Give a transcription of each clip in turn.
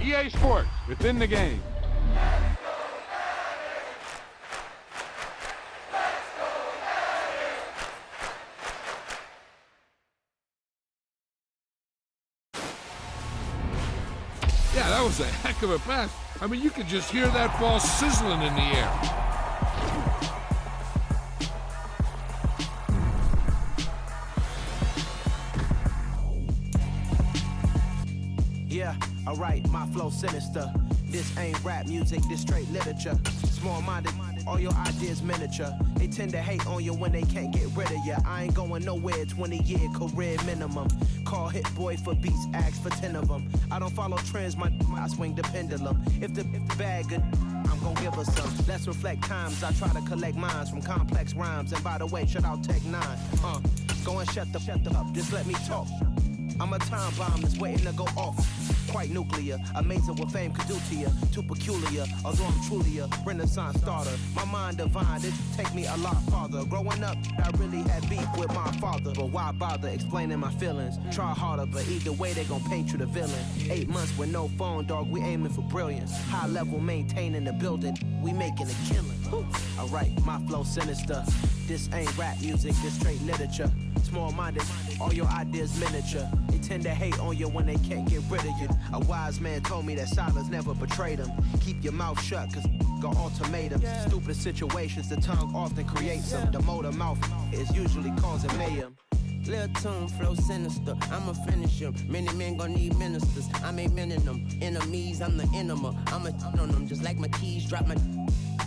EA Sports, within the game. Yeah, that was a heck of a pass. I mean, you could just hear that ball sizzling in the air. Yeah, alright, my flow sinister. This ain't rap music, this straight literature. Small-minded, all your ideas miniature. They tend to hate on you when they can't get rid of you. I ain't going nowhere, 20-year career minimum. Call Hit Boy for beats, ask for 10 of them. I don't follow trends, I swing the pendulum. If the bag good, I'm gon' give her some. Let's reflect times, I try to collect minds from complex rhymes. And by the way, shout out Tech 9. Go and shut the up, just let me talk. I'm a time bomb that's waiting to go off. Quite nuclear, amazing what fame could do to you. Too peculiar, although I'm truly a Renaissance starter. My mind divine, it take me a lot farther. Growing up, I really had beef with my father. But why bother explaining my feelings? Try harder, but either way they gon' paint you the villain. 8 months with no phone, dog, we aiming for brilliance. High level maintaining the building, we making a killing. Alright, my flow sinister. This ain't rap music, this straight literature. Small-minded, all your ideas miniature. They tend to hate on you when they can't get rid of you. A wise man told me that silence never betrayed him. Keep your mouth shut, cause got ultimatums. Stupid situations, the tongue often creates them. The motor mouth is usually causing mayhem. Lil' tune, flow sinister, I'ma finish him. Many men gon' need ministers, I'm ain't mending them. Enemies, I'm the enema, I'm on them. Just like my keys, drop my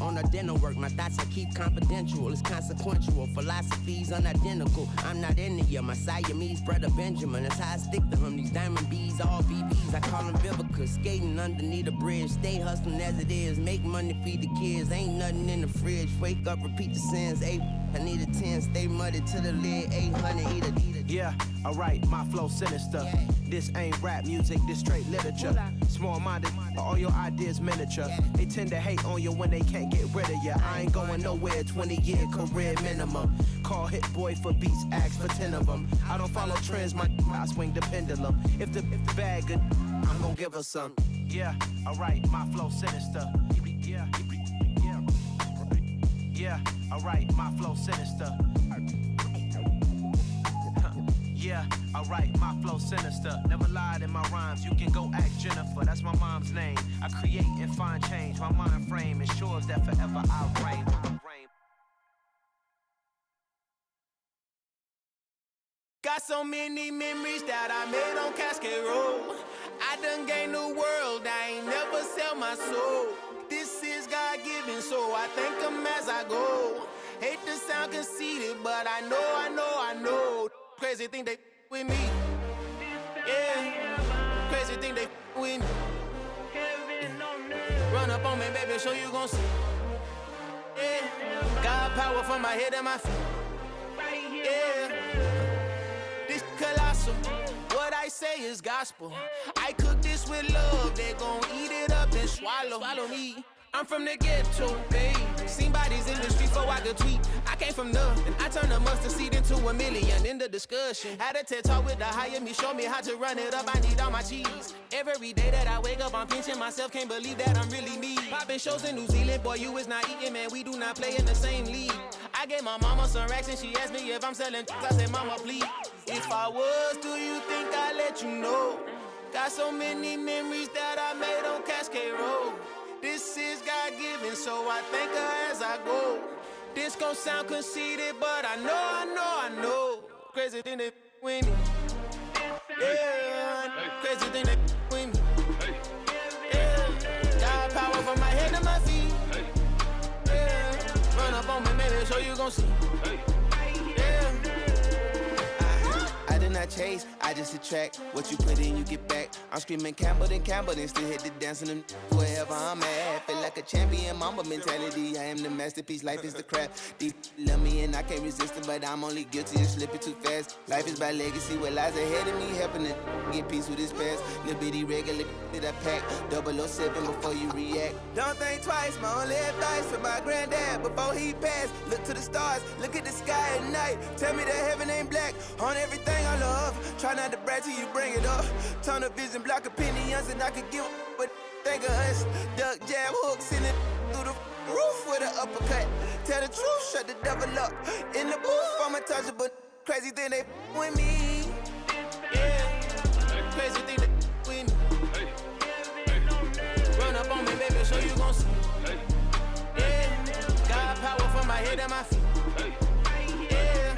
on a dinner work. My thoughts I keep confidential, it's consequential. Philosophies unidentical, I'm not in ya. My Siamese brother Benjamin, that's how I stick to him. These diamond bees, all BBs, I call them Vivica. Skating underneath a bridge, stay hustling as it is. Make money, feed the kids, ain't nothing in the fridge. Wake up, repeat the sins, I need a 10, stay muddy to the lid, 800, eat a. Yeah, alright, my flow sinister. This ain't rap music, this straight literature. Small-minded, all your ideas miniature. They tend to hate on you when they can't get rid of you. I ain't going nowhere, 20-year career minimum. Call Hit Boy for beats, ask for 10 of them. I don't follow trends, I swing the pendulum. If the bag good, I'm gon' give her some. Yeah, alright, my flow sinister. Yeah, alright, my flow sinister. Yeah, alright, my flow sinister. Never lied in my rhymes, you can go ask Jennifer. That's my mom's name. I create and find change. My mind frame ensures that forever I reign. Got so many memories that I made on Cascade Road. I done gained the world, I ain't never sell my soul. This is God-given, so I thank him as I go. Hate to sound conceited, but I know. Crazy thing they with me. Yeah. Crazy thing they with me. Run up on me, baby, show you gon' see. Yeah. God power from my head and my feet. Yeah. This colossal. What I say is gospel. I cook this with love. They gon' eat it up and swallow me. I'm from the ghetto, babe. Seen bodies in the streets so I could tweet. I came from nothing. I turned a mustard seed into a million in the discussion. Had a TED talk with the higher me, show me how to run it up. I need all my cheese. Every day that I wake up, I'm pinching myself. Can't believe that I'm really me. Popping shows in New Zealand, boy, you is not eating, man. We do not play in the same league. I gave my mama some racks and she asked me if I'm selling. I said, mama, please. If I was, do you think I'd let you know? Got so many memories that I made on Cascade Road. This is God-given, so I thank her as I go. This gon' sound conceited, but I know. Crazy thing they with me. Yeah, crazy thing they with me. Yeah, God power from my head to my feet. Yeah, run up on me, maybe so you gon' see. Yeah. I did not chase, I just attract. What you put in, you get back. I'm screaming Campbell, then still hit the dancing and wherever I'm at. Feel like like a champion, mamba mentality. I am the masterpiece, life is the crap. Deep love me and I can't resist it, but I'm only guilty of slipping too fast. Life is by legacy, what lies ahead of me, helping to get peace with his past. Little bitty regular that I pack, 007 before you react. Don't think twice, my only advice for my granddad before he passed. Look to the stars, look at the sky at night. Tell me that heaven ain't black on everything I love. Try not to brag till you bring it up. Tunnel vision, block opinions, and I could give but think of us. Duck jab hooks in it through the roof with an uppercut. Tell the truth, shut the devil up. In the booth, I'm untouchable. Crazy thing they with me. Yeah, crazy thing they with me. Run up on me, baby, so you gon' see. Yeah, got power from my head and my feet. Yeah.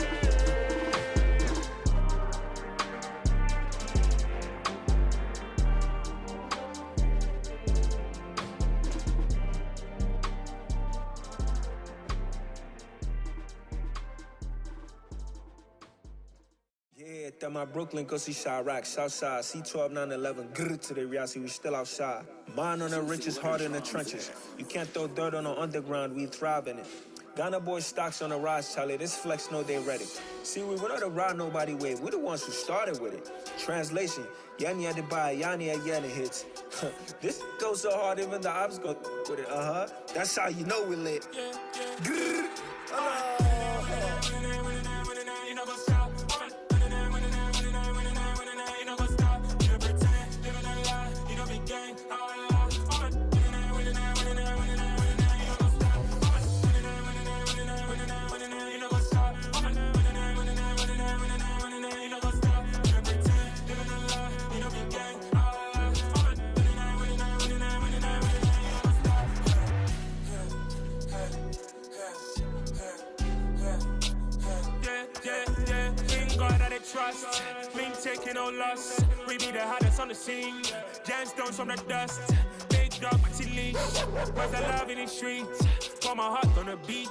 Yeah, that my Brooklyn, go see Chirac, Southside, C12, 911, grrr to the reality, we still outside. Mine on the riches, hard in the trenches. You can't throw dirt on the underground, we thrive in it. Ghana boys stocks on the rise, Charlie, this flex know they ready. See, we not a ride nobody wave, we the ones who started with it. Translation, Yani had to buy, Yani had Yana hits. This goes so hard, even the ops go with it, That's how you know we lit. Grrr. Trust, we ain't taking no loss. We be the hottest on the scene. Gemstones from the dust. Big dog, pretty leash. Where's the love in the streets? Pour my heart on the beat.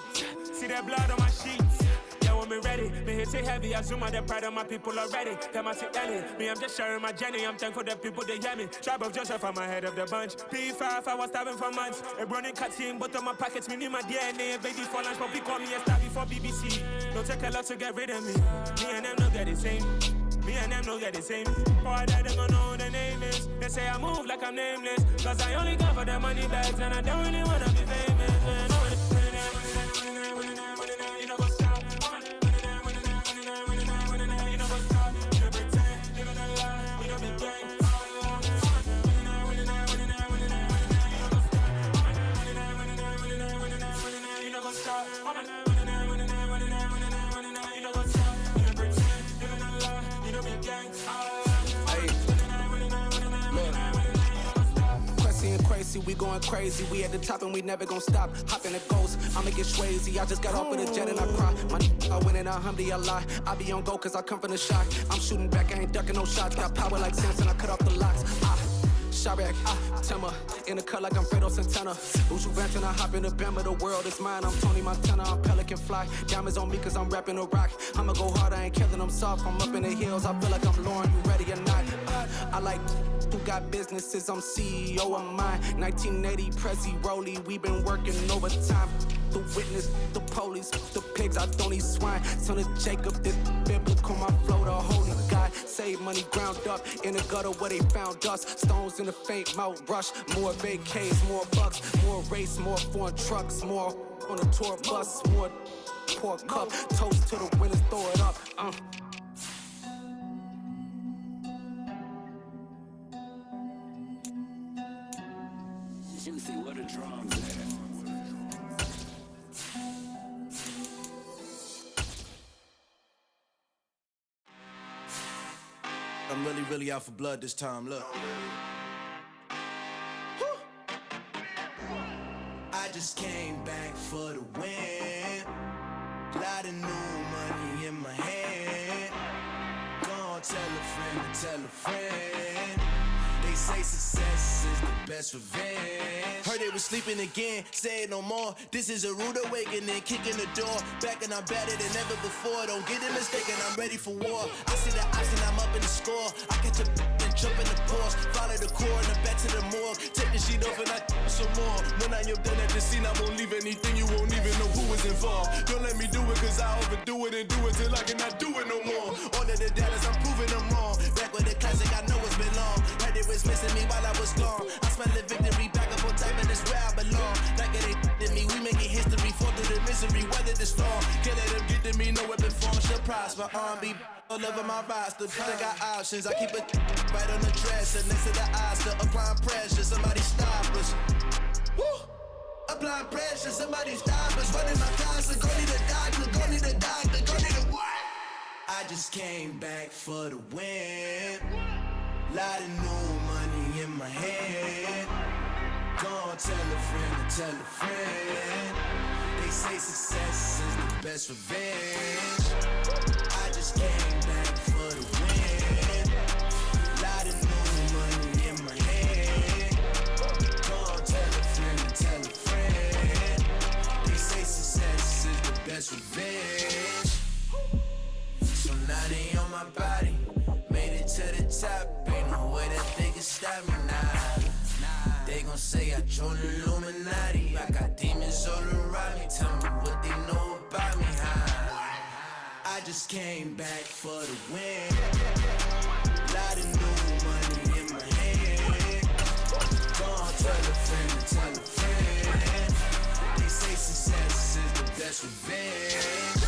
See that blood on my sheets. Yeah, when me ready, me hit it heavy. I zoom out the pride of my people already. Them I see Ellie. Me, I'm just sharing my journey. I'm thankful that people they hear me. Tribe of Joseph, I'm ahead of the bunch. P5, I was starving for months. A running cut team, but on my pockets, me need my DNA. Baby for lunch, but we call me a star before BBC. Don't take a lot to get rid of me. Me and them don't get the same. Me and them don't get the same. Boy, that they gon' know who the name is. They say I move like I'm nameless. Cause I only got for the money bags. And I don't really wanna be famous, man. You know what's up? You know what's up? You know pretend, living a lie. You know be gang. You know what's up? Crazy, we going crazy. We at the top and we never gon' stop. Hop in the ghost, I'ma get swayzy. I just got off with a jet and I cry. I win in a Humvee, I lie. I be on go cause I come from the shock. I'm shooting back, I ain't ducking no shots. Got power like Samson, I cut off the locks. Chirac, Timmer, in the cut like I'm Fredo Santana. Uju Vanton, I hop in the Bama, the world is mine. I'm Tony Montana, I'm Pelican Fly. Diamonds on me cause I'm rapping a rock. I'ma go hard, I ain't killing them soft. I'm up in the hills, I feel like I'm Lauren, you ready or not? I like who got businesses, I'm CEO of mine. 1980 Prezi Rolly, we been working overtime. The witness, the police, the pigs, I don't eat swine. Son of Jacob, this biblical, my flow, the holy God. Save money ground up in the gutter where they found us. Stones in the faint mouth rush. More vacays, more bucks, more race, more foreign trucks, more on the tour bus, more pour cup. Toast to the winners, throw it up. Juicy, what a drums at. I'm really out for blood this time, look. I just came back for the win. Lot of new money in my hand. Go on, tell a friend to tell a friend. They They say success is the best revenge. Heard they was sleeping again, say it no more. This is a rude awakening, kicking the door. Back and I'm better than ever before. Don't get it mistaken, I'm ready for war. I see the option, I'm up in the score. I catch a and jump in the Porsche. Follow the core and then back to the morgue. Take the sheet off and I some more. When I am done at the scene, I won't leave anything. You won't even know who is involved. Don't let me do it, cause I overdo it and do it till I cannot do it no more. All of the doubters, I'm proving them wrong. Back with the classic, I know it's been long. Heard it was missing me while I was gone. I smell the victory, back up on time, and it's where I belong. Like it ain't to me, we making history. Fall through the misery, weather the storm. Can't let them get to me, no weapon form should prosper. R&B all over my roster. I got options, I keep it right on the dresser. Next to the Oscar, applying pressure. Somebody stop us. Woo! Applying pressure, somebody stop us. Running my closet, go need a doctor, go need a doctor, go need a what? I just came back for the win. Lot of new money in my hand. Gonna tell a friend to tell a friend. They say success is the best revenge. I just came back for the win. Lot of new money in my hand. Gonna tell a friend to tell a friend. They say success is the best revenge. So now they on my body. Made it to the top. Ain't no way that they can stop me now. They gon' say I joined the Illuminati. I got demons all around me. Tell me what they know about me, huh? I just came back for the win. Lot of new money in my hand. Gonna tell a friend to tell a friend. They say success is the best revenge.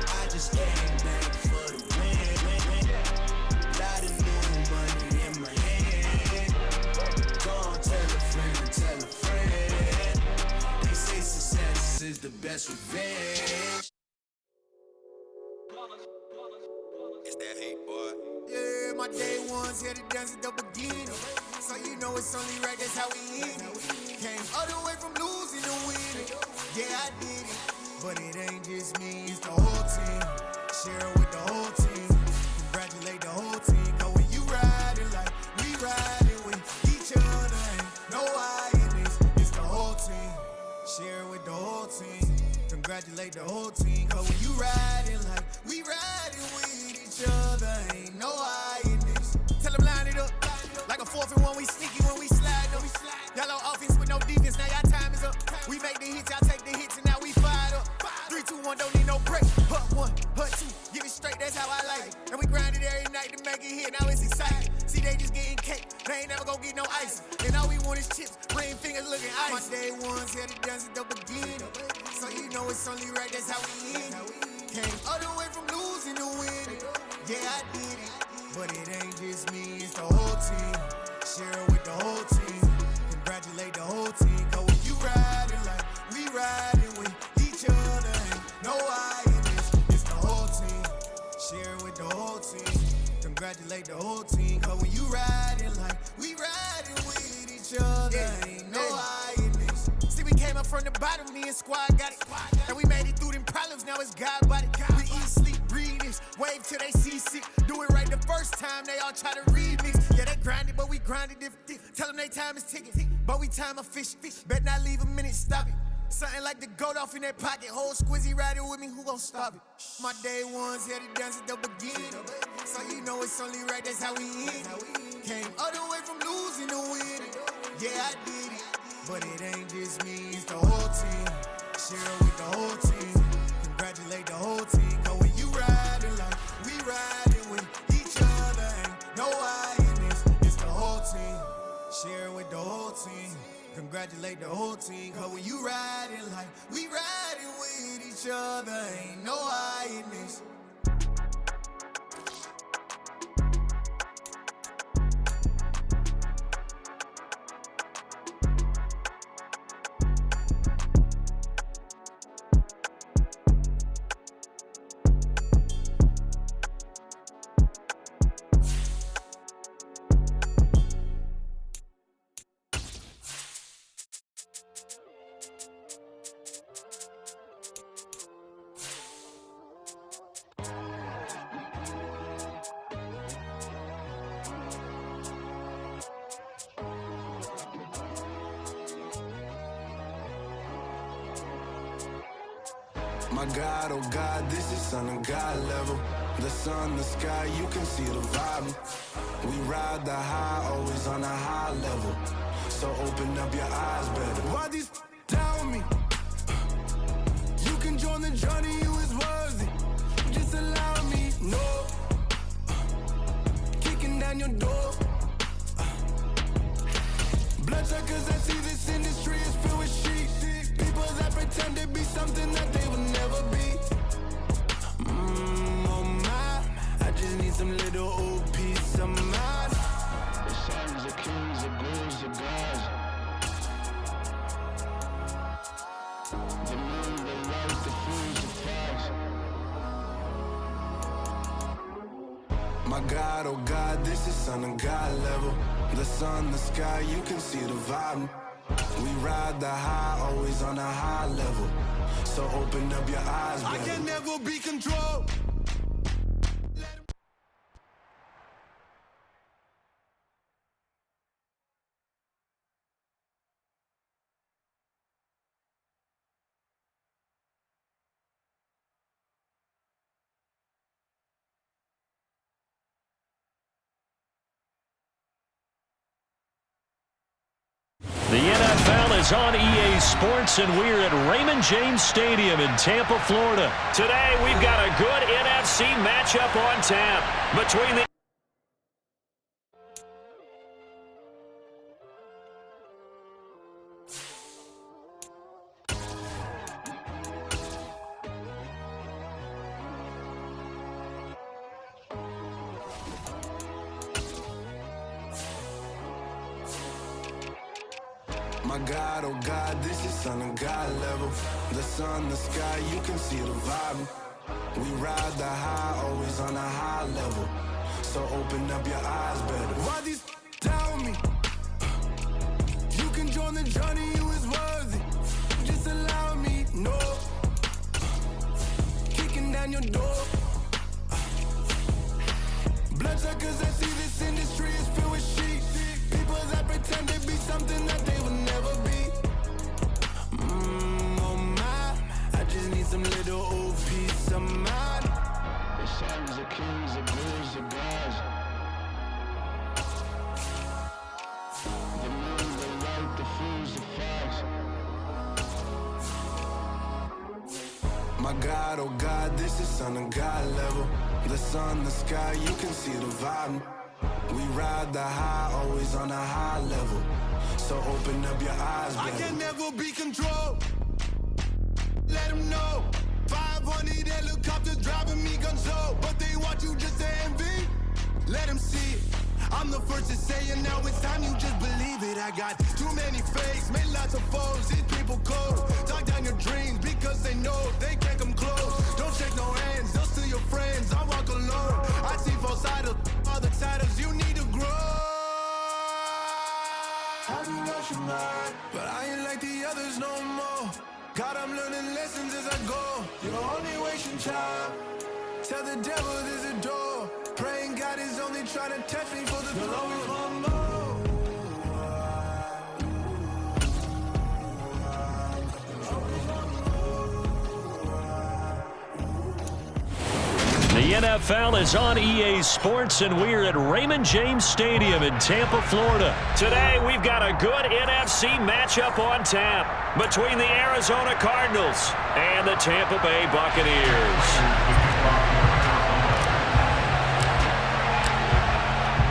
I just came back for the win. Lot of new money in my hand. Gonna tell a friend to tell a friend. They say success is the best revenge. It's that hate, boy. Yeah, my day ones here to dance at the beginning. So you know it's only right, that's how we end it. Came all the way from losing to winning. Yeah, I did it. But it ain't just me, it's the whole team. Share it with the whole team. Congratulate the whole team. Cause when you riding like we riding with each other, ain't no I in this. It's the whole team. Share it with the whole team. Congratulate the whole team. Cause when you riding like we riding with each other, ain't no I in this. Tell them line it up. Like a 4th and 1, we sneaky when we slide them. Y'all on offense with no defense, now y'all time is up. We make the hits, y'all take the hits, and now we fired up. 3, 2, 1, don't need no break. Hut 1, hut 2, give it straight, that's how I like it. And we grind it every night to make it hit, now it's exciting. See, they just getting cake, they ain't never gonna get no ice. And all we want is chips, ring fingers looking ice. My day ones here to dance at the beginning. So you know it's only right, that's how we end it. Came all the way from losing to winning. Yeah, I did it. But it ain't just me, it's the whole team. Share it with the whole team. Congratulate the whole team. Cause when you riding like we riding with each other, ain't no I in this. It's the whole team. Share it with the whole team. Congratulate the whole team. Cause when you riding like we riding with each other, ain't no I in this. See, we came up from the bottom, me and squad got it. And we made it through them problems, now it's God body. We eat, sleep, breathe this, wave till they see sick. Do it right the first time, they all try to remix. Yeah, they grinded, but we grinded different. Tell them they time is ticking, but we time a fish. Bet not leave a minute, stop it. Something like the goat off in that pocket. Whole squizzy riding with me, who gon' stop it? My day ones here to dance at the beginning. So you know it's only right, that's how we end it. Came all the way from losing to winning. Yeah, I did it. But it ain't just me, it's the whole team. Share it with the whole team. Congratulate the whole team. Cause when you riding like we riding with each other, ain't no I in this. It's the whole team. Share it with the whole team. Congratulate the whole team. Cause when you riding like we riding with each other, ain't no I in this. My God, oh God, this is Son of God level. The sun, the sky, you can see the vibe. We ride the high, always on a high level. So open up your eyes better. Why these tell me? You can join the journey, you is worthy. Just allow me, no. Kicking down your door. Bloodshot, cause I see this industry is filled with sheep. People that pretend to be something that they will never be. Oh my, I just need some little old peace of mind. The sons, the kings, the blues, the gods. The moon, the light, the fools, the facts. My God, oh God, this is Son of God level. The sun, the sky, you can see the vibe. We ride the high, always on a high level. So open up your eyes, baby. I can never be controlled. The NFL is on EA Sports, and we're at Raymond James Stadium in Tampa, Florida. Today, we've got a good NFC matchup on tap between the My God, oh God, this is Son of God level. The sun, the sky, you can see the vibe. We ride the high, always on a high level. So open up your eyes better. Why these tell me? You can join the journey, you is worthy. Just allow me, no. Kicking down your door. Bloodshot, cause I see this industry is filled with sheep. People that pretend to be something that they will never be. Oh my, I just need some little old peace of mind. The sons, the kings, the blues, the gods. The moon, the light, the fools, the facts. My God, oh God, this is Son of God level. The sun, the sky, you can see the vibe. We ride the high, always on a high level. So open up your eyes, baby. I can never be controlled. Let them know. 500 helicopters driving me gunso, but they want you just to envy. Let them see it. I'm the first to say it, now it's time you just believe it. I got too many fakes, made lots of foes. These people cold. Talk down your dreams because they know they can't come close. Don't shake no hands, they'll steal your friends. I walk alone. I see false idols, all the titles you need to grow. Have you lost your mind? But I ain't like the others no more. God, I'm learning lessons as I go. You're only wasting time. Tell the devil there's a door. Praying God is only trying to touch me for the glory. Always want more. The NFL is on EA Sports, and we're at Raymond James Stadium in Tampa, Florida. Today, we've got a good NFC matchup on tap between the Arizona Cardinals and the Tampa Bay Buccaneers.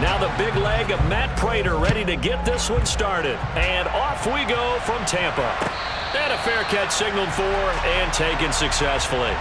Now the big leg of Matt Prater ready to get this one started. And off we go from Tampa. And a fair catch signaled for and taken successfully.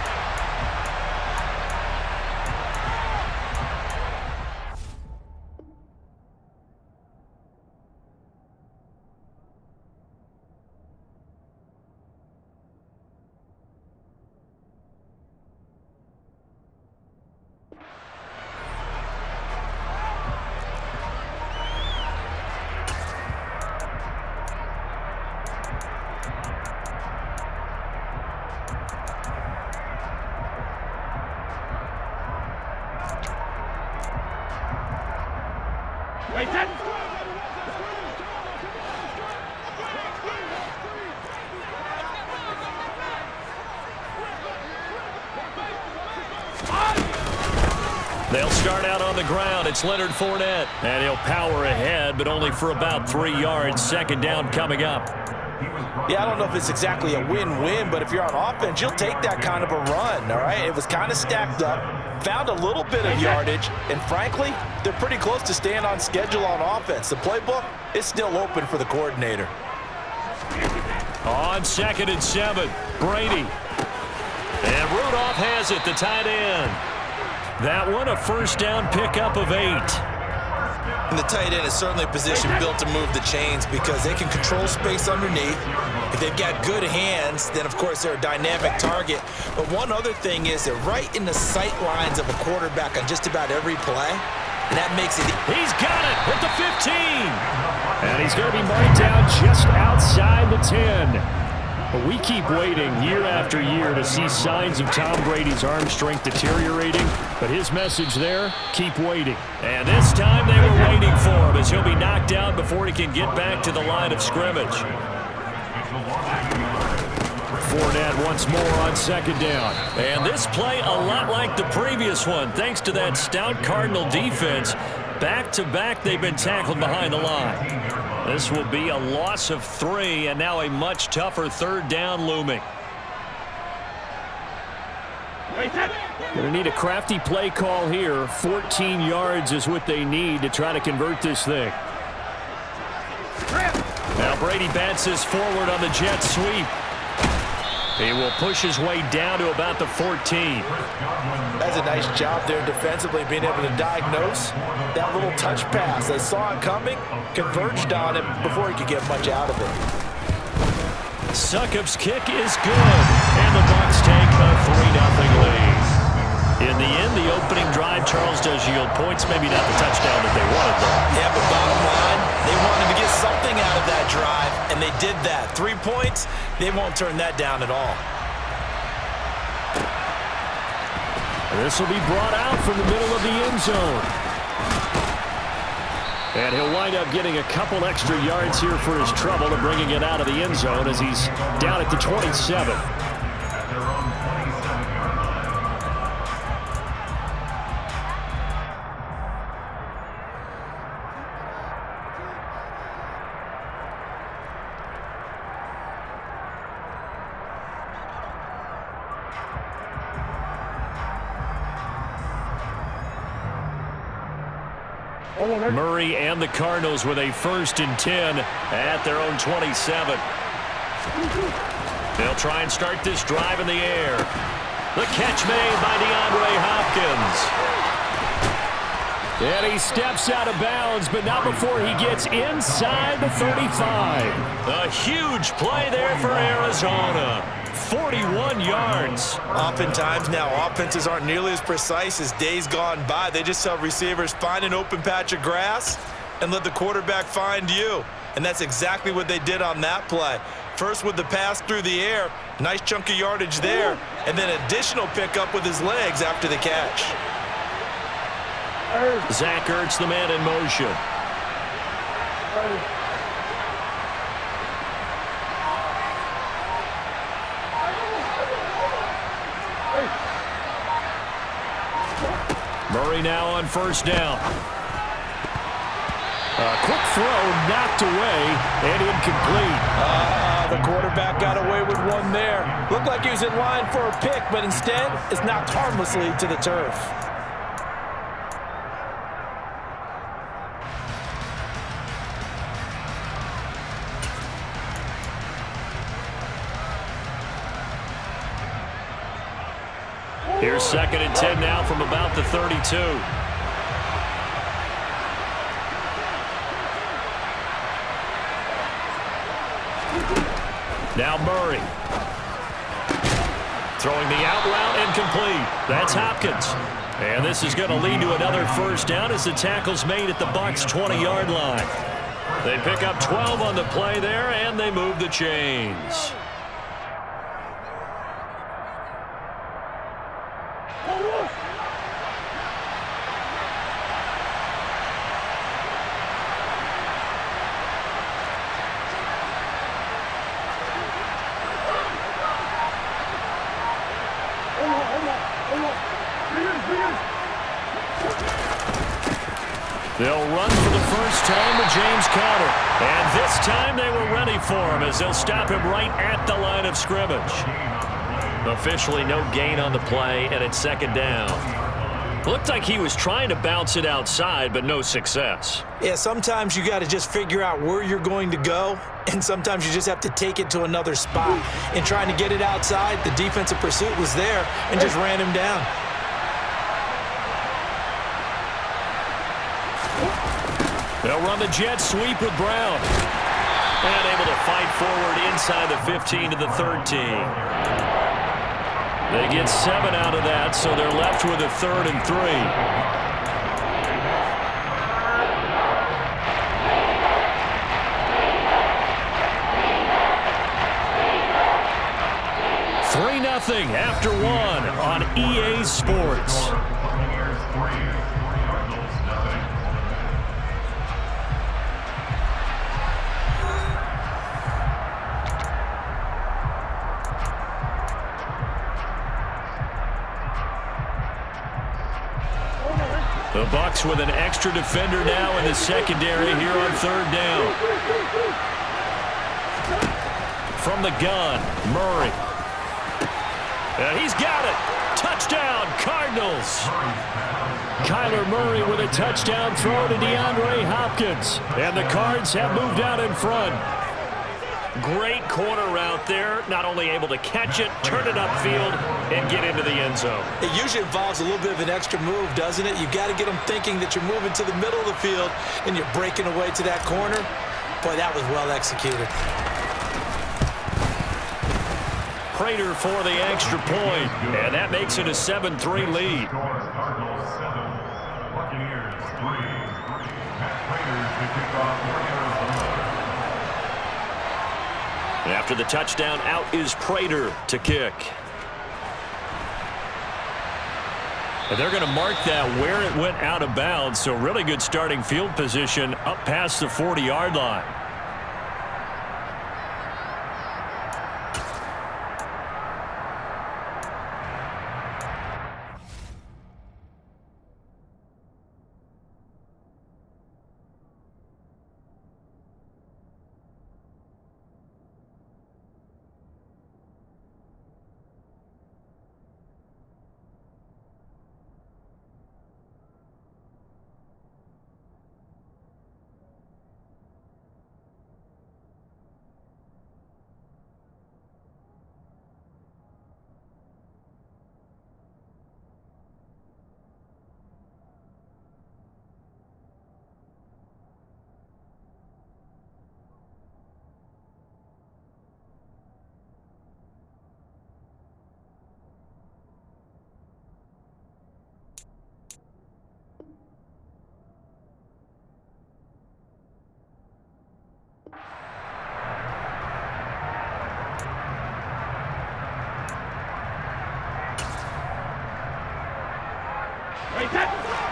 They'll start out on the ground. It's Leonard Fournette. And he'll power ahead, but only for about 3 yards. Second down coming up. Yeah, I don't know if it's exactly a win-win, but if you're on offense, you'll take that kind of a run, all right? It was kind of stacked up, found a little bit of yardage, and frankly, they're pretty close to staying on schedule on offense. The playbook is still open for the coordinator. On 2nd and 7, Brady. And Rudolph has it, the tight end. That one, a first down pickup of 8. And the tight end is certainly a position built to move the chains because they can control space underneath. If they've got good hands, then of course they're a dynamic target. But one other thing is they're right in the sight lines of a quarterback on just about every play. And that makes it. He's got it at the 15. And he's going to be marked down just outside the 10. But we keep waiting year after year to see signs of Tom Brady's arm strength deteriorating. But his message there, keep waiting. And this time they were waiting for him as he'll be knocked out before he can get back to the line of scrimmage. Fournette once more on 2nd down. And this play a lot like the previous one, thanks to that stout Cardinal defense. Back-to-back, they've been tackled behind the line. This will be a loss of 3, and now a much tougher 3rd down looming. Going to need a crafty play call here. 14 yards is what they need to try to convert this thing. Now Brady bats this forward on the jet sweep. He will push his way down to about the 14. That's a nice job there defensively, being able to diagnose that little touch pass. They saw it coming, converged on him before he could get much out of it. Succop's kick is good, and the Bucs take a 3-0 lead. In the end, the opening drive, Charles, does yield points. Maybe not the touchdown that they wanted, though. Yeah, but bottom line, they wanted to get something out of that drive, and they did that. 3 points, they won't turn that down at all. This will be brought out from the middle of the end zone. And he'll wind up getting a couple extra yards here for his trouble and bringing it out of the end zone as he's down at the 27. Murray and the Cardinals with a 1st and 10 at their own 27. They'll try and start this drive in the air. The catch made by DeAndre Hopkins. And he steps out of bounds, but not before he gets inside the 35. A huge play there for Arizona. 41 yards. Oftentimes now, offenses aren't nearly as precise as days gone by. They just have receivers find an open patch of grass and let the quarterback find you. And that's exactly what they did on that play. First with the pass through the air, nice chunk of yardage there, and then additional pickup with his legs after the catch. Zach Ertz, the man in motion. Murray now on 1st down. A quick throw knocked away and incomplete. The quarterback got away with one there. Looked like he was in line for a pick, but instead it's knocked harmlessly to the turf. Here's 2nd and 10 now from about the 32. Now Murray. Throwing the out route incomplete. That's Hopkins. And this is going to lead to another 1st down as the tackle's made at the Bucs' 20-yard line. They pick up 12 on the play there, and they move the chains. They'll run for the first time with James Conner. And this time they were ready for him as they'll stop him right at the line of scrimmage. Officially no gain on the play, and it's second down. Looked like he was trying to bounce it outside, but no success. Yeah, sometimes you got to just figure out where you're going to go, and sometimes you just have to take it to another spot. In trying to get it outside, the defensive pursuit was there and just ran him down. They'll run the jet sweep with Brown. And able to fight forward inside the 15 to the 13. They get 7 out of that, so they're left with a 3rd and 3. 3-0 after 1 on EA Sports. The Bucs with an extra defender now in the secondary here on 3rd down. From the gun, Murray. And he's got it. Touchdown, Cardinals. Kyler Murray with a touchdown throw to DeAndre Hopkins. And the Cards have moved out in front. Great corner route there. Not only able to catch it, turn it upfield, and get into the end zone. It usually involves a little bit of an extra move, doesn't it? You've got to get them thinking that you're moving to the middle of the field and you're breaking away to that corner. Boy, that was well executed. Prater for the extra point, and that makes it a 7-3 lead. After the touchdown, out is Prater to kick. And they're going to mark that where it went out of bounds, so really good starting field position up past the 40-yard line.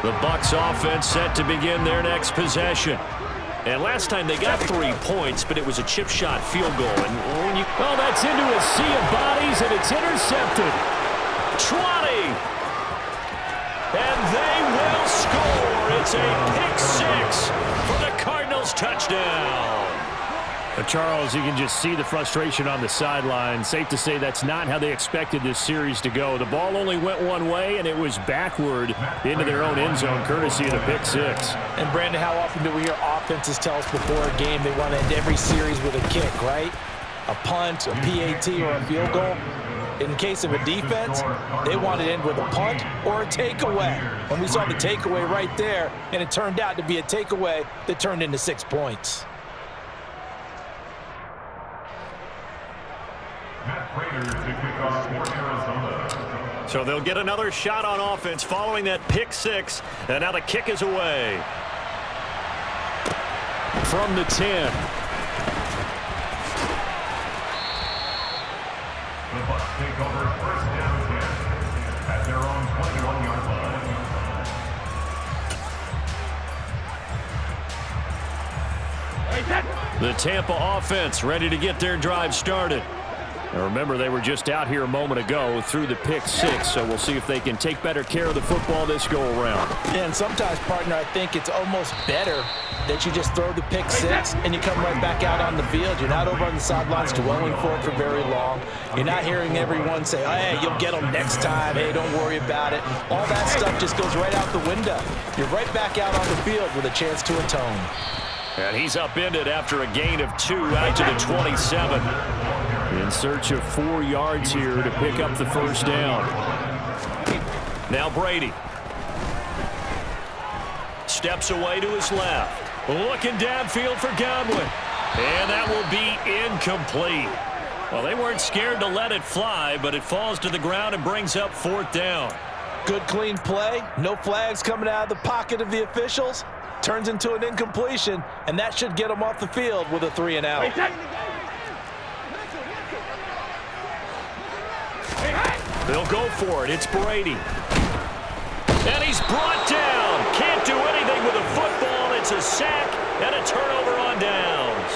The Bucs offense set to begin their next possession. And last time they got 3 points, but it was a chip shot field goal. And when you, well, that's into a sea of bodies, and it's intercepted. 20. And they will score. It's a pick 6 for the Cardinals touchdown. Charles, you can just see the frustration on the sideline. Safe to say that's not how they expected this series to go. The ball only went one way, and it was backward into their own end zone, courtesy of the pick 6. And, Brandon, how often do we hear offenses tell us before a game they want to end every series with a kick, right? A punt, a PAT, or a field goal. In case of a defense, they want to end with a punt or a takeaway. And we saw the takeaway right there, and it turned out to be a takeaway that turned into 6 points. So they'll get another shot on offense following that pick 6, and now the kick is away. From the 10. The Bucs take over first down 10 at their own 21-yard line. The Tampa offense ready to get their drive started. Now remember, they were just out here a moment ago through the pick six, so we'll see if they can take better care of the football this go-around. Yeah, and sometimes, partner, I think it's almost better that you just throw the pick six and you come right back out on the field. You're not over on the sidelines dwelling for it for very long. You're not hearing everyone say, oh, hey, you'll get them next time. Hey, don't worry about it. All that stuff just goes right out the window. You're right back out on the field with a chance to atone. And he's upended after a gain of 2 out to the 27. In search of 4 yards here to pick up the first down. Now Brady. Steps away to his left. Looking downfield for Godwin. And that will be incomplete. Well, they weren't scared to let it fly, but it falls to the ground and brings up 4th down. Good, clean play. No flags coming out of the pocket of the officials. Turns into an incompletion, and that should get them off the field with a 3 and out. They'll go for it. It's Brady. And he's brought down. Can't do anything with a football. It's a sack and a turnover on downs.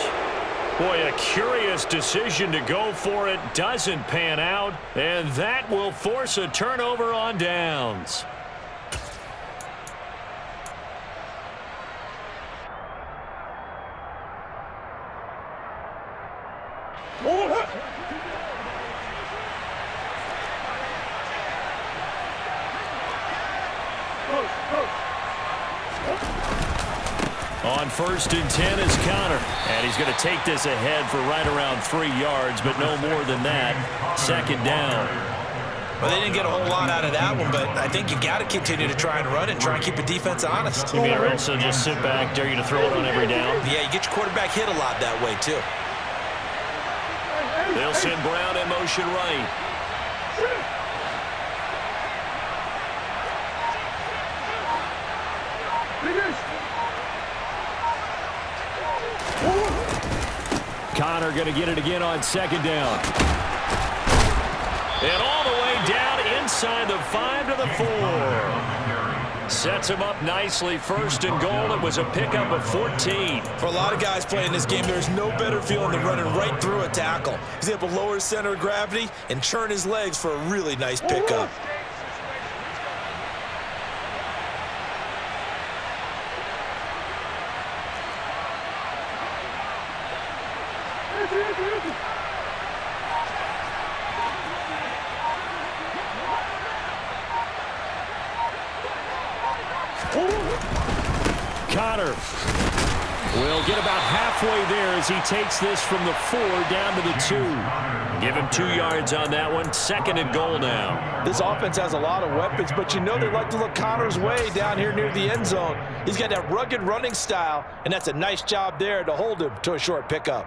Boy, a curious decision to go for it. Doesn't pan out. And that will force a turnover on downs. On 1st and 10 is Connor. And he's going to take this ahead for right around 3 yards, but no more than that. 2nd down. Well, they didn't get a whole lot out of that one, but I think you got to continue to try and run it and try and keep the defense honest. You mean also just sit back, dare you to throw it on every down? Yeah, you get your quarterback hit a lot that way, too. They'll send Brown in motion right. Connor going to get it again on 2nd down. And all the way down inside the 5 to the 4. Sets him up nicely. 1st and goal. It was a pickup of 14. For a lot of guys playing this game, there's no better feeling than running right through a tackle. He's able to lower his center of gravity and churn his legs for a really nice pickup. Connor will get about halfway there as he takes this from the 4 down to the 2. Give him 2 yards on that one. 2nd and goal now. This offense has a lot of weapons, but you know they like to look Connor's way down here near the end zone. He's got that rugged running style, and that's a nice job there to hold him to a short pickup.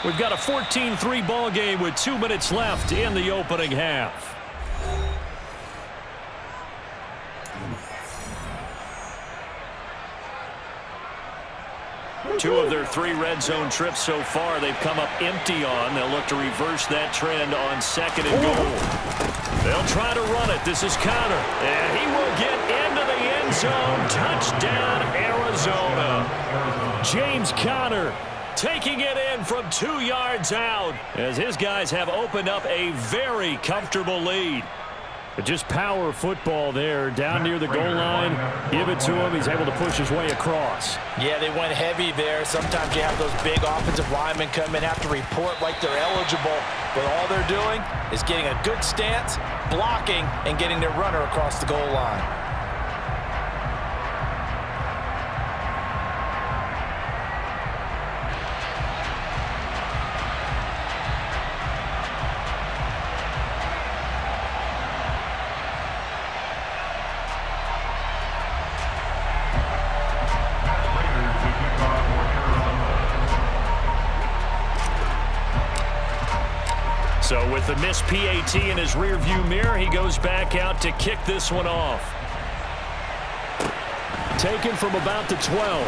We've got a 14-3 ball game with 2 minutes left in the opening half. Two of their 3 red zone trips so far they've come up empty on. They'll look to reverse that trend on 2nd and goal. They'll try to run it. This is Connor. And he will get into the end zone. Touchdown, Arizona. James Conner taking it in from 2 yards out as his guys have opened up a very comfortable lead. But just power football there down near the goal line. Give it to him. He's able to push his way across. Yeah, they went heavy there. Sometimes you have those big offensive linemen come in, have to report like they're eligible. But all they're doing is getting a good stance, blocking, and getting their runner across the goal line. So with the missed PAT in his rearview mirror, he goes back out to kick this one off. Taken from about the 12.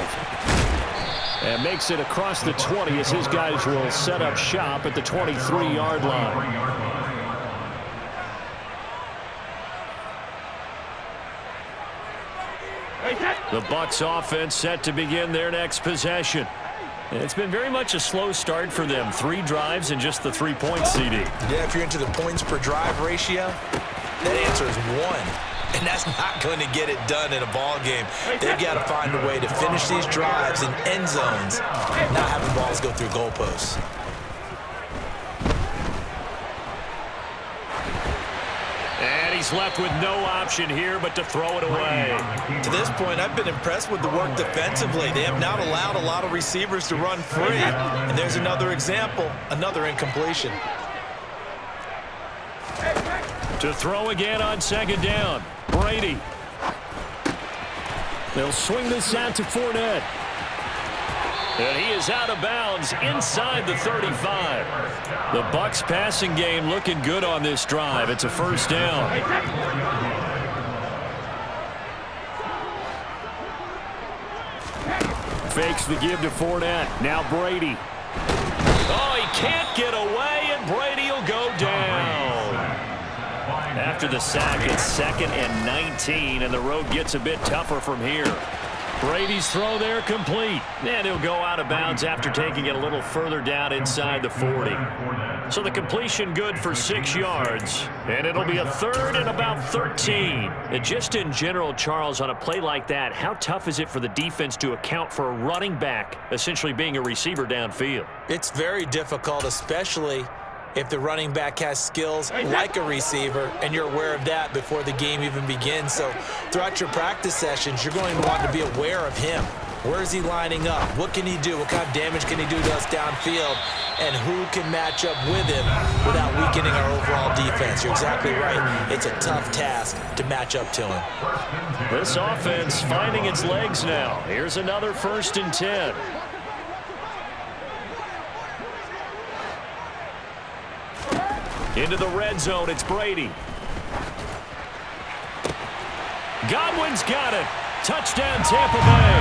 And makes it across the 20 as his guys will set up shop at the 23-yard line. The Bucs offense set to begin their next possession. It's been very much a slow start for them. 3 drives and just the 3 points, CD. Yeah, if you're into the points per drive ratio, that answer is 1. And that's not going to get it done in a ball game. They've got to find a way to finish these drives in end zones, not having balls go through goalposts. And he's left with no option here but to throw it away. To this point, I've been impressed with the work defensively. They have not allowed a lot of receivers to run free. And there's another example, another incompletion. To throw again on 2nd down. Brady. They'll swing this out to Fournette. And he is out of bounds inside the 35. The Bucs passing game looking good on this drive. It's a 1st down. Fakes the give to Fournette. Now Brady. Oh, he can't get away, and Brady will go down. After the sack, it's 2nd and 19, and the road gets a bit tougher from here. Brady's throw there complete, and he'll go out of bounds after taking it a little further down inside the 40. So the completion good for 6 yards, and it'll be a 3rd and about 13. And just in general, Charles, on a play like that, how tough is it for the defense to account for a running back essentially being a receiver downfield? It's very difficult, especially if the running back has skills like a receiver, and you're aware of that before the game even begins. So throughout your practice sessions, you're going to want to be aware of him. Where is he lining up? What can he do? What kind of damage can he do to us downfield? And who can match up with him without weakening our overall defense? You're exactly right. It's a tough task to match up to him. This offense finding its legs now. Here's another 1st and 10. Into the red zone, it's Brady. Godwin's got it. Touchdown, Tampa Bay.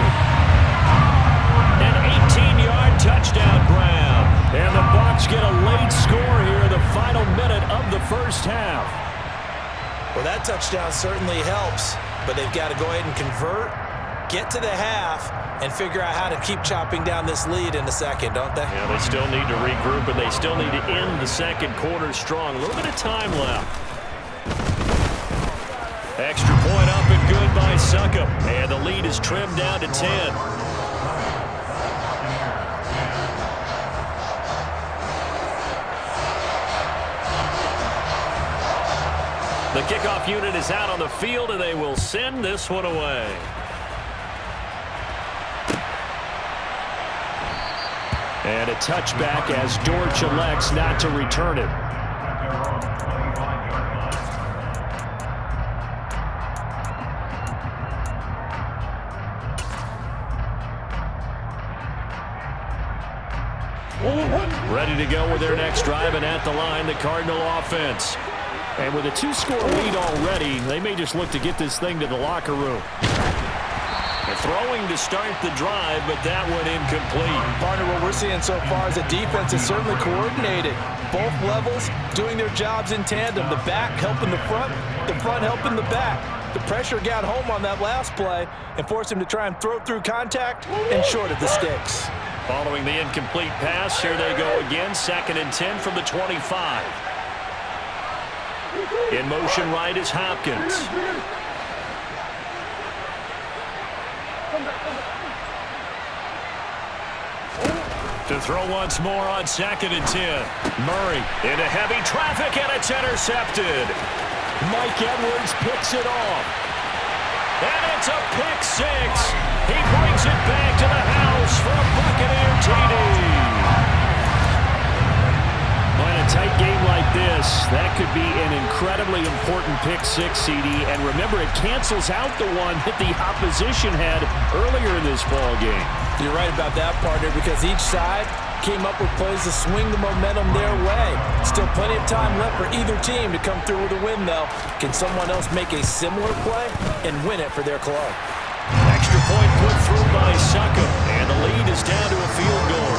An 18-yard touchdown grab. And the Bucs get a late score here, the final minute of the 1st half. Well, that touchdown certainly helps, but they've got to go ahead and convert, get to the half, and figure out how to keep chopping down this lead in the 2nd, don't they? Yeah, they still need to regroup, and they still need to end the 2nd quarter strong. A little bit of time left. Extra point up and good by Succop. And the lead is trimmed down to 10. The kickoff unit is out on the field, and they will send this one away. And a touchback as Dortch elects not to return it. Ready to go with their next drive, and at the line, the Cardinal offense. And with a 2-score lead already, they may just look to get this thing to the locker room. Throwing to start the drive, but that went incomplete. Partner, what we're seeing so far is the defense is certainly coordinated. Both levels doing their jobs in tandem. The back helping the front helping the back. The pressure got home on that last play and forced him to try and throw through contact and short of the sticks. Following the incomplete pass, here they go again. 2nd and 10 from the 25. In motion right is Hopkins. To throw once more on 2nd and 10. Murray into heavy traffic, and it's intercepted. Mike Edwards picks it off. And it's a pick 6. He brings it back to the house for a Buccaneer TD. In a tight game like this, that could be an incredibly important pick 6, CD. And remember, it cancels out the one that the opposition had earlier in this ball game. You're right about that, partner, because each side came up with plays to swing the momentum their way. Still plenty of time left for either team to come through with a win, though. Can someone else make a similar play and win it for their club? Extra point put through by Succop, and the lead is down to a field goal.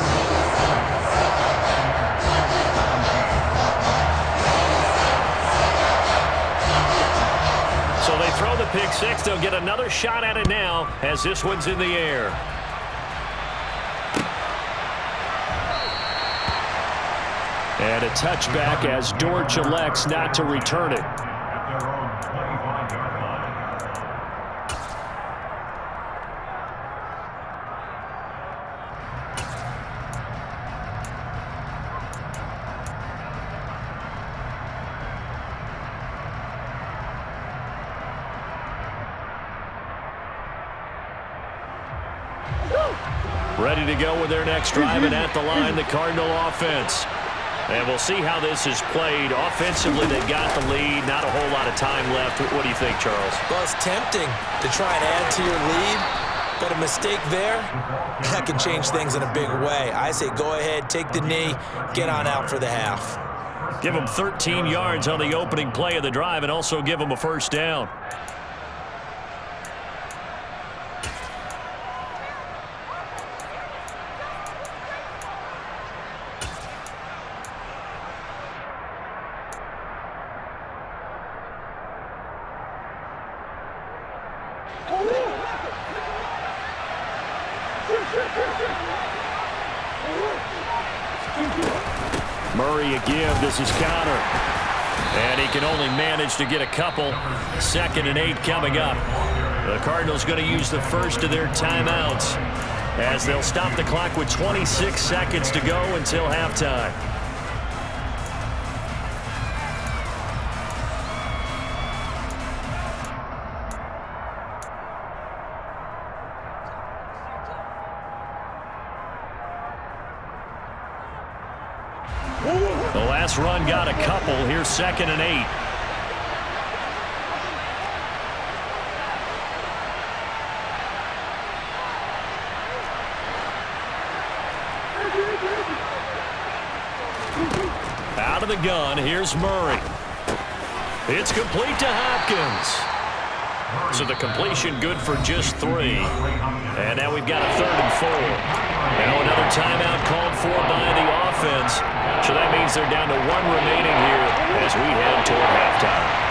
So they throw the pick 6. They'll get another shot at it now as this one's in the air. And a touchback as Dortch elects not to return it. Ready to go with their next drive, and at the line, the Cardinal offense. And we'll see how this is played. Offensively, they got the lead. Not a whole lot of time left. What do you think, Charles? Well, it's tempting to try and add to your lead, but a mistake there, that can change things in a big way. I say go ahead, take the knee, get on out for the half. Give them 13 yards on the opening play of the drive and also give them a first down. Murray again. This is Connor. And he can only manage to get a couple. 2nd and 8 coming up. The Cardinals going to use the first of their timeouts as they'll stop the clock with 26 seconds to go until halftime. The last run got a couple. Here's 2nd and 8. Out of the gun, here's Murray. It's complete to Hopkins. So the completion good for just 3. And now we've got a 3rd and 4. Now another timeout called for by the offense. So that means they're down to 1 remaining here as we head toward halftime.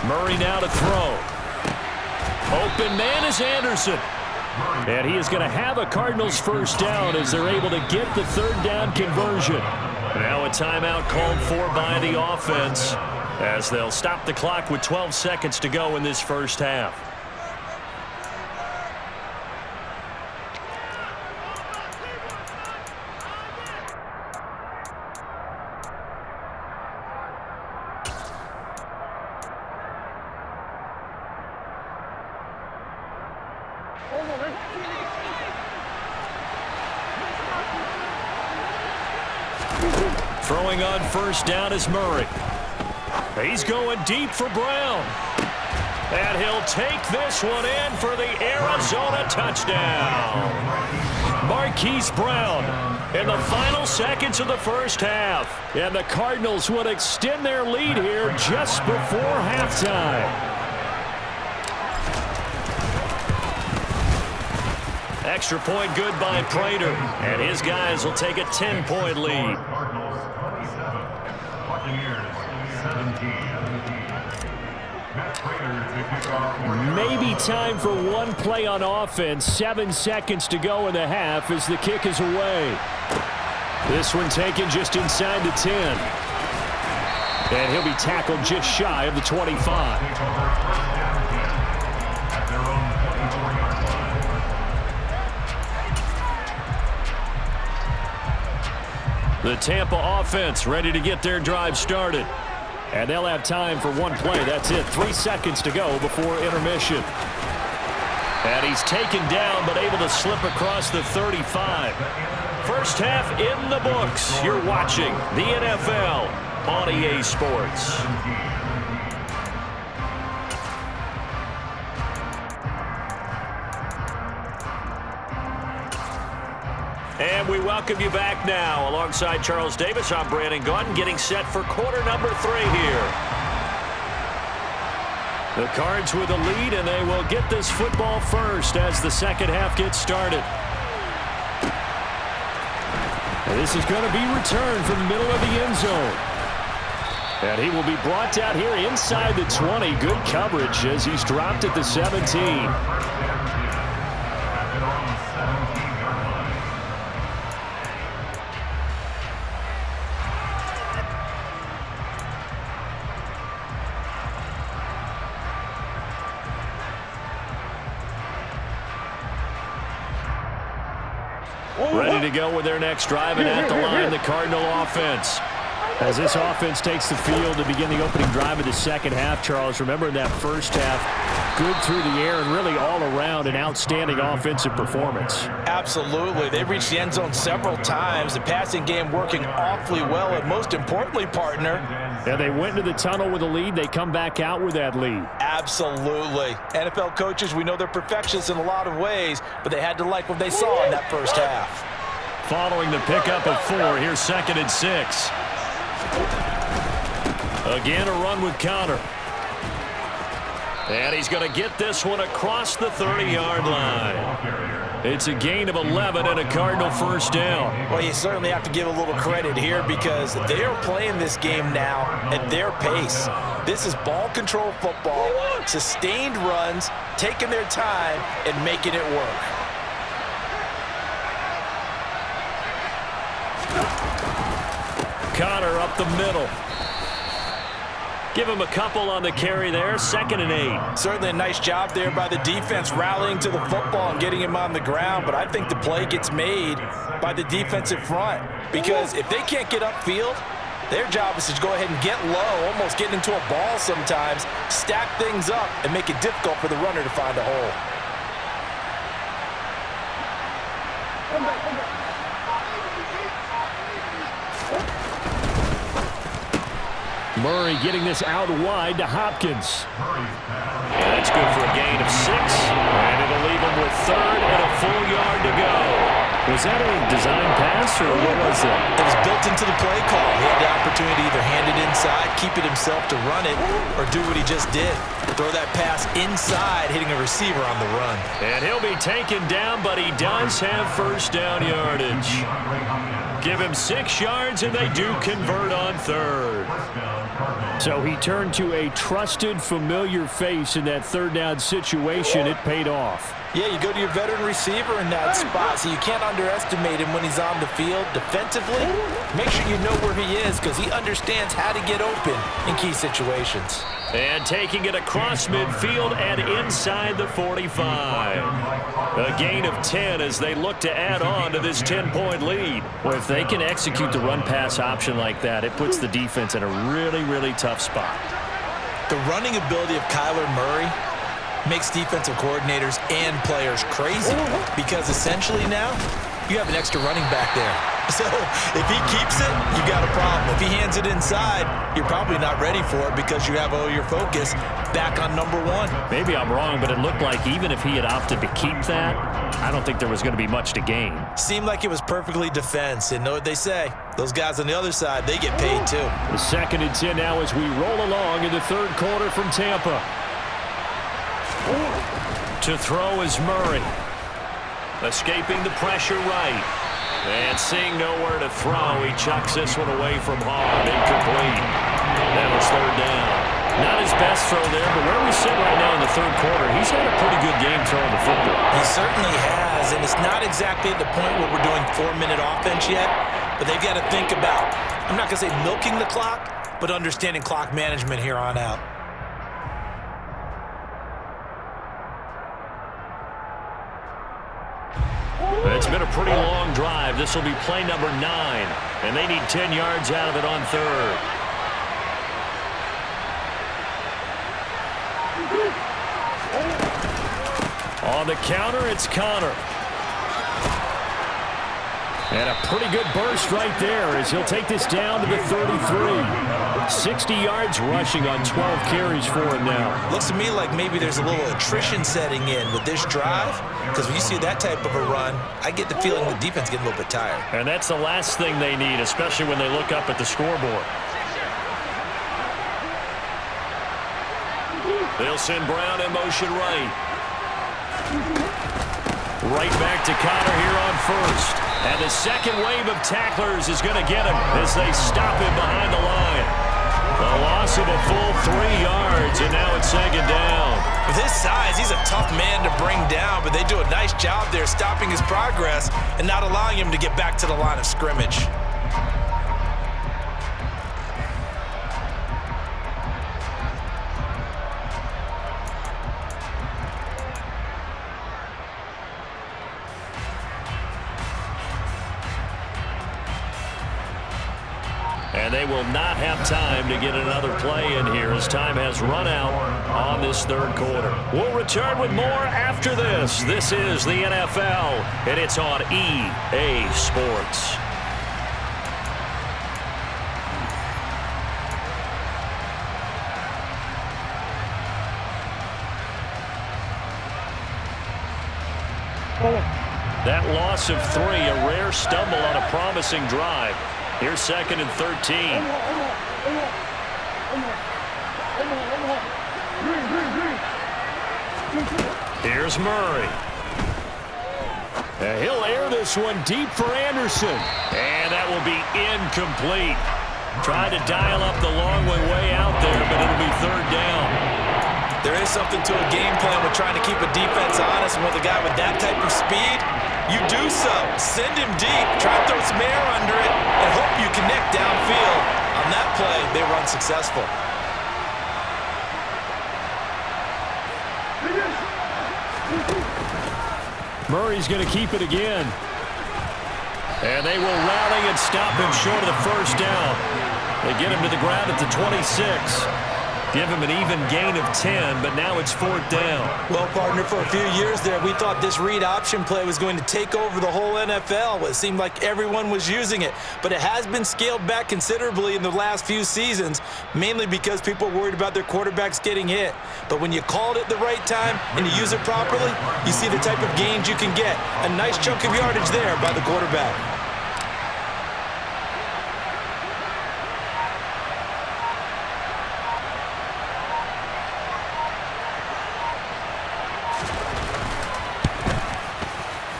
Murray now to throw. Open man is Anderson. And he is going to have a Cardinals first down as they're able to get the 3rd down conversion. Now a timeout called for by the offense as they'll stop the clock with 12 seconds to go in this first half. Throwing on first down is Murray. He's going deep for Brown. And he'll take this one in for the Arizona touchdown. Marquise Brown in the final seconds of the first half. And the Cardinals would extend their lead here just before halftime. Extra point good by Prater. And his guys will take a 10-point lead. Maybe time for one play on offense. 7 seconds to go in the half as the kick is away. This one taken just inside the 10. And he'll be tackled just shy of the 25. The Tampa offense ready to get their drive started. And they'll have time for one play. That's it. 3 seconds to go before intermission. And he's taken down but able to slip across the 35. First half in the books. You're watching the NFL on EA Sports. And we welcome you back now. Alongside Charles Davis, I'm Brandon Gaudin, getting set for quarter number 3 here. The Cards with a lead, and they will get this football first as the second half gets started. And this is going to be returned from the middle of the end zone. And he will be brought down here inside the 20. Good coverage as he's dropped at the 17. Ready to go with their next drive, and at the line, the Cardinal offense. As this offense takes the field to begin the opening drive of the second half, Charles, remember in that first half, good through the air and really all around an outstanding offensive performance. Absolutely. They reached the end zone several times. The passing game working awfully well, and most importantly, partner. And they went into the tunnel with a lead. They come back out with that lead. Absolutely. NFL coaches, we know they're perfectionists in a lot of ways, but they had to like what they saw in that first half. Following the pickup of 4, here's 2nd and 6. Again, a run with Connor. And he's going to get this one across the 30-yard line. It's a gain of 11 and a Cardinal first down. Well, you certainly have to give a little credit here because they are playing this game now at their pace. This is ball control football, sustained runs, taking their time, and making it work. Connor up the middle. Give him a couple on the carry there. 2nd and 8. Certainly a nice job there by the defense rallying to the football and getting him on the ground, but I think the play gets made by the defensive front because if they can't get upfield, their job is to go ahead and get low, almost get into a ball sometimes, stack things up, and make it difficult for the runner to find a hole. Murray getting this out wide to Hopkins. That's good for a gain of 6. And it'll leave him with 3rd and a full yard to go. Was that a design pass or what was that? It was built into the play call. He had the opportunity to either hand it inside, keep it himself to run it, or do what he just did. Throw that pass inside, hitting a receiver on the run. And he'll be taken down, but he does have first down yardage. Give him 6 yards, and they do convert on 3rd. So he turned to a trusted, familiar face in that 3rd down situation. It paid off. Yeah, you go to your veteran receiver in that spot, so you can't underestimate him when he's on the field. Defensively, make sure you know where he is because he understands how to get open in key situations. And taking it across midfield and inside the 45. A gain of 10 as they look to add on to this 10-point lead. Well, if they can execute the run-pass option like that, it puts the defense in a really, really tough spot. The running ability of Kyler Murray makes defensive coordinators and players crazy because essentially now you have an extra running back there. So if he keeps it, you got a problem. If he hands it inside, you're probably not ready for it because you have all your focus back on number 1. Maybe I'm wrong, but it looked like even if he had opted to keep that, I don't think there was going to be much to gain. Seemed like it was perfectly defense. And know what they say? Those guys on the other side, they get paid too. The 2nd and 10 now as we roll along in the 3rd quarter from Tampa. To throw is Murray. Escaping the pressure right. And seeing nowhere to throw, he chucks this one away from hard. Incomplete. That was 3rd down. Not his best throw there, but where we sit right now in the 3rd quarter, he's had a pretty good game throwing the football. He certainly has, and it's not exactly at the point where we're doing 4-minute offense yet, but they've got to think about, I'm not going to say milking the clock, but understanding clock management here on out. It's been a pretty long drive. This will be play number 9, and they need 10 yards out of it on 3rd. On the counter, it's Connor. And a pretty good burst right there as he'll take this down to the 33. 60 yards rushing on 12 carries for him now. Looks to me like maybe there's a little attrition setting in with this drive, because when you see that type of a run, I get the feeling the defense getting a little bit tired. And that's the last thing they need, especially when they look up at the scoreboard. They'll send Brown in motion right. Right back to Connor here on first. And the second wave of tacklers is going to get him as they stop him behind the line. A loss of a full 3 yards, and now it's second down. With his size, he's a tough man to bring down, but they do a nice job there stopping his progress and not allowing him to get back to the line of scrimmage. And they will not have time to get another play in here as time has run out on this third quarter. We'll return with more after this. This is the NFL, and it's on EA Sports. That loss of 3, a rare stumble on a promising drive. Here's second and 13. Here's Murray. He'll air this one deep for Anderson. And that will be incomplete. Tried to dial up the long way out there, but it'll be third down. There is something to a game plan with trying to keep a defense honest, and with a guy with that type of speed, you do so. Send him deep, try to throw some air under it, and hope you connect downfield. On that play, they run successful. Murray's going to keep it again. And they will rally and stop him short of the first down. They get him to the ground at the 26. Give him an even gain of 10, but now it's fourth down. Well, partner, for a few years there, we thought this read option play was going to take over the whole NFL. It seemed like everyone was using it, but it has been scaled back considerably in the last few seasons, mainly because people are worried about their quarterbacks getting hit. But when you call it at the right time and you use it properly, you see the type of gains you can get. A nice chunk of yardage there by the quarterback.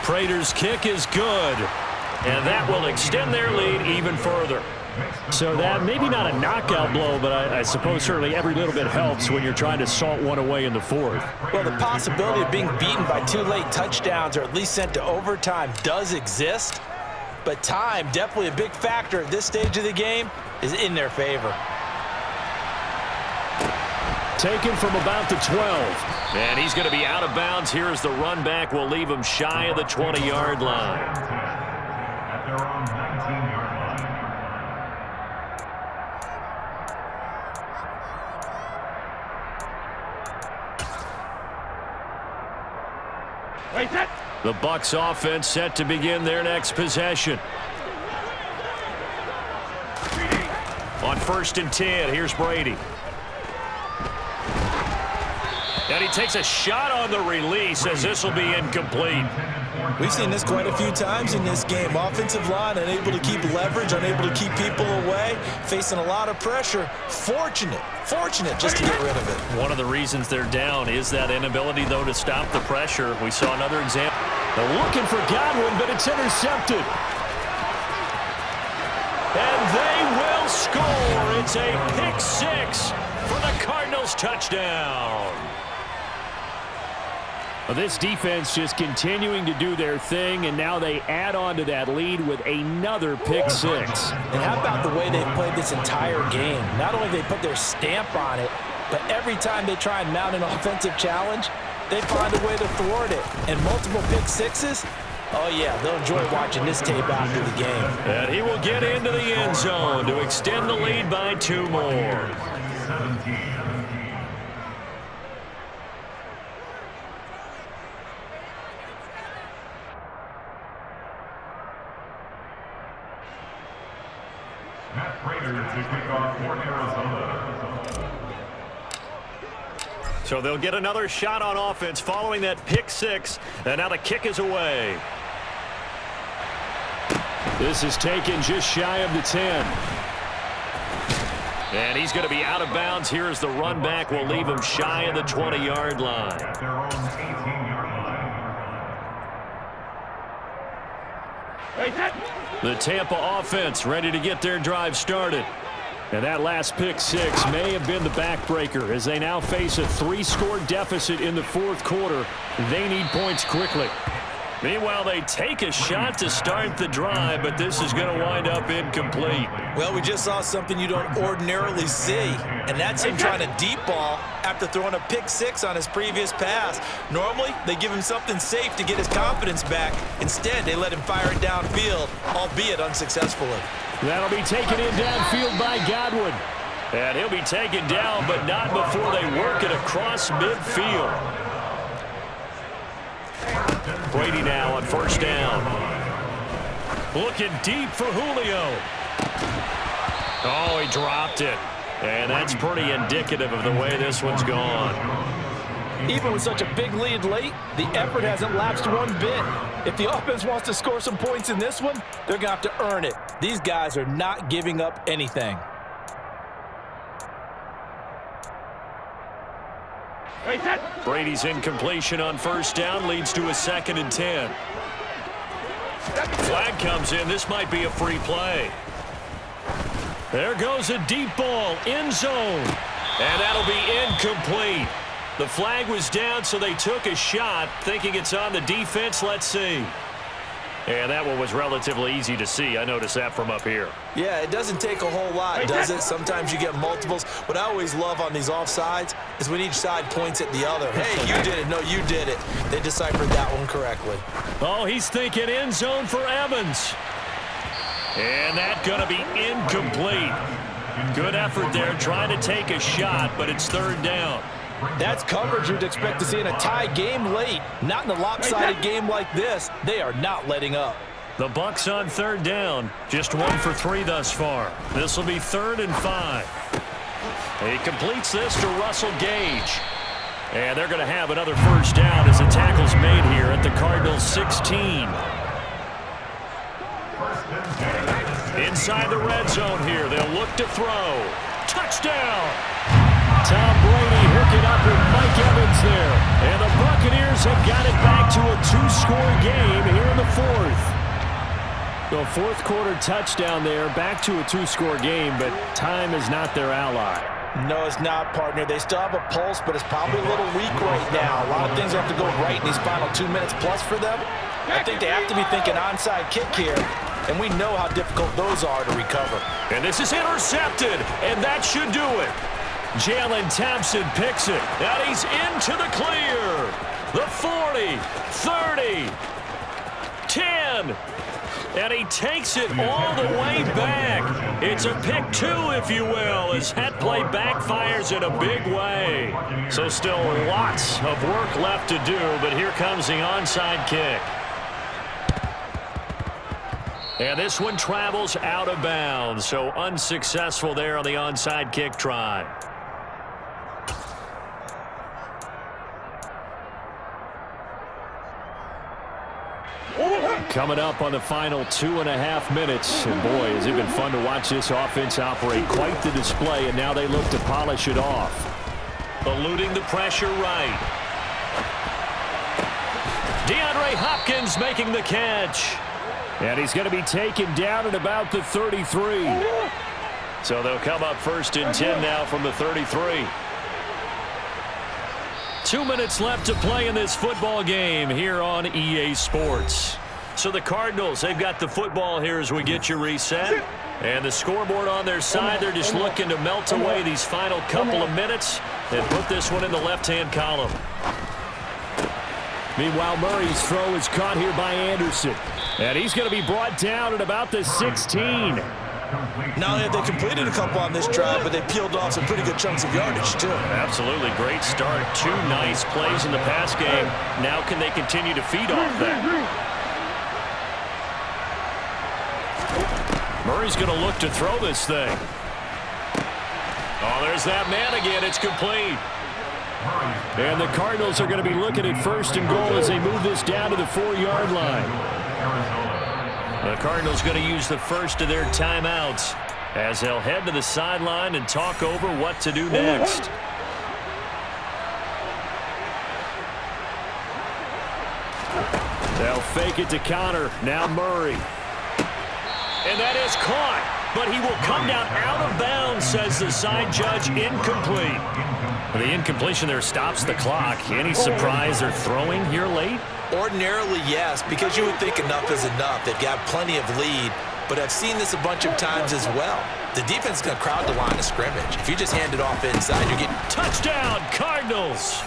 Prater's kick is good, and that will extend their lead even further. So that, maybe not a knockout blow, but I suppose certainly every little bit helps when you're trying to salt one away in the fourth. Well, the possibility of being beaten by 2 late touchdowns or at least sent to overtime does exist, but time, definitely a big factor at this stage of the game, is in their favor. Taken from about the 12. And he's going to be out of bounds here as the run back will leave him shy of the 20-yard line. At their own 19-yard line. The Bucs offense set to begin their next possession. On 1st and 10, here's Brady. And he takes a shot on the release as this will be incomplete. We've seen this quite a few times in this game. Offensive line unable to keep leverage, unable to keep people away, facing a lot of pressure. Fortunate just to get rid of it. One of the reasons they're down is that inability, though, to stop the pressure. We saw another example. They're looking for Godwin, but it's intercepted. And they will score. It's a pick 6 for the Cardinals touchdown. Well, this defense just continuing to do their thing, and now they add on to that lead with another pick 6. And how about the way they've played this entire game? Not only they put their stamp on it, but every time they try and mount an offensive challenge, they find a way to thwart it. And multiple pick 6s, oh yeah, they'll enjoy watching this tape after the game. And he will get into the end zone to extend the lead by 2 more. 17. Matt Prater to kick off for Arizona. So they'll get another shot on offense following that pick 6, and now the kick is away. This is taken just shy of the 10. And he's going to be out of bounds here as the run back will leave him shy of the 20-yard line. At their own 18-yard line. The Tampa offense ready to get their drive started. And that last pick six may have been the backbreaker as they now face a 3-score deficit in the fourth quarter. They need points quickly. Meanwhile, they take a shot to start the drive, but this is going to wind up incomplete. Well, we just saw something you don't ordinarily see, and that's him trying to deep ball after throwing a pick six on his previous pass. Normally, they give him something safe to get his confidence back. Instead, they let him fire it downfield, albeit unsuccessfully. That'll be taken in downfield by Godwin. And he'll be taken down, but not before they work it across midfield. Brady now on first down. Looking deep for Julio. Oh, he dropped it. And that's pretty indicative of the way this one's gone. Even with such a big lead late, the effort hasn't lapsed one bit. If the offense wants to score some points in this one, they're going to have to earn it. These guys are not giving up anything. Brady's incompletion on first down leads to a 2nd and 10. Flag comes in. This might be a free play. There goes a deep ball, end zone. And that'll be incomplete. The flag was down, so they took a shot, thinking it's on the defense. Let's see. And that one was relatively easy to see. I noticed that from up here. Yeah, it doesn't take a whole lot, does it? Sometimes you get multiples. What I always love on these offsides is when each side points at the other. Hey, you did it. No, you did it. They deciphered that one correctly. Oh, he's thinking end zone for Evans. And that's going to be incomplete. Good effort there, trying to take a shot, but it's 3rd down. That's coverage you'd expect to see in a tie game late. Not in a lopsided game like this. They are not letting up. The Bucs on 3rd down. Just 1 for 3 thus far. This will be 3rd and 5. He completes this to Russell Gage. And they're going to have another first down as the tackle's made here at the Cardinals' 16. Inside the red zone here. They'll look to throw. Touchdown! Tom Brady hooking up with Mike Evans there. And the Buccaneers have got it back to a 2-score game here in the 4th. The fourth quarter touchdown there, back to a 2-score game, but time is not their ally. No, it's not, partner. They still have a pulse, but it's probably a little weak right now. A lot of things have to go right in these final 2 minutes plus for them. I think they have to be thinking onside kick here, and we know how difficult those are to recover. And this is intercepted, and that should do it. Jalen Thompson picks it, and he's into the clear. The 40, 30, 10, and he takes it all the way back. It's a pick 2, if you will, as that play backfires in a big way. So still lots of work left to do, but here comes the onside kick. And this one travels out of bounds, so unsuccessful there on the onside kick try. Coming up on the final 2.5 minutes. And boy, has it been fun to watch this offense operate. Quite the display, and now they look to polish it off. Eluding the pressure right. DeAndre Hopkins making the catch. And he's going to be taken down at about the 33. So they'll come up 1st and 10 now from the 33. 2 minutes left to play in this football game here on EA Sports. So the Cardinals, they've got the football here as we get you reset. And the scoreboard on their side, they're just looking to melt away these final couple of minutes and put this one in the left-hand column. Meanwhile, Murray's throw is caught here by Anderson. And he's going to be brought down at about the 16. Not only have they completed a couple on this drive, but they peeled off some pretty good chunks of yardage, too. Absolutely. Great start. 2 nice plays in the pass game. Now can they continue to feed off that? Murray's going to look to throw this thing. Oh, there's that man again. It's complete. And the Cardinals are going to be looking at 1st and goal as they move this down to the 4-yard line. The Cardinals going to use the first of their timeouts as they'll head to the sideline and talk over what to do next. They'll fake it to Connor. Now Murray. And that is caught, but he will come down out of bounds, says the side judge. Incomplete. The incompletion there stops the clock. Any surprise they're throwing here late? Ordinarily, yes, because you would think enough is enough. They've got plenty of lead, but I've seen this a bunch of times as well. The defense is going to crowd the line of scrimmage. If you just hand it off inside, you get touchdown, Cardinals.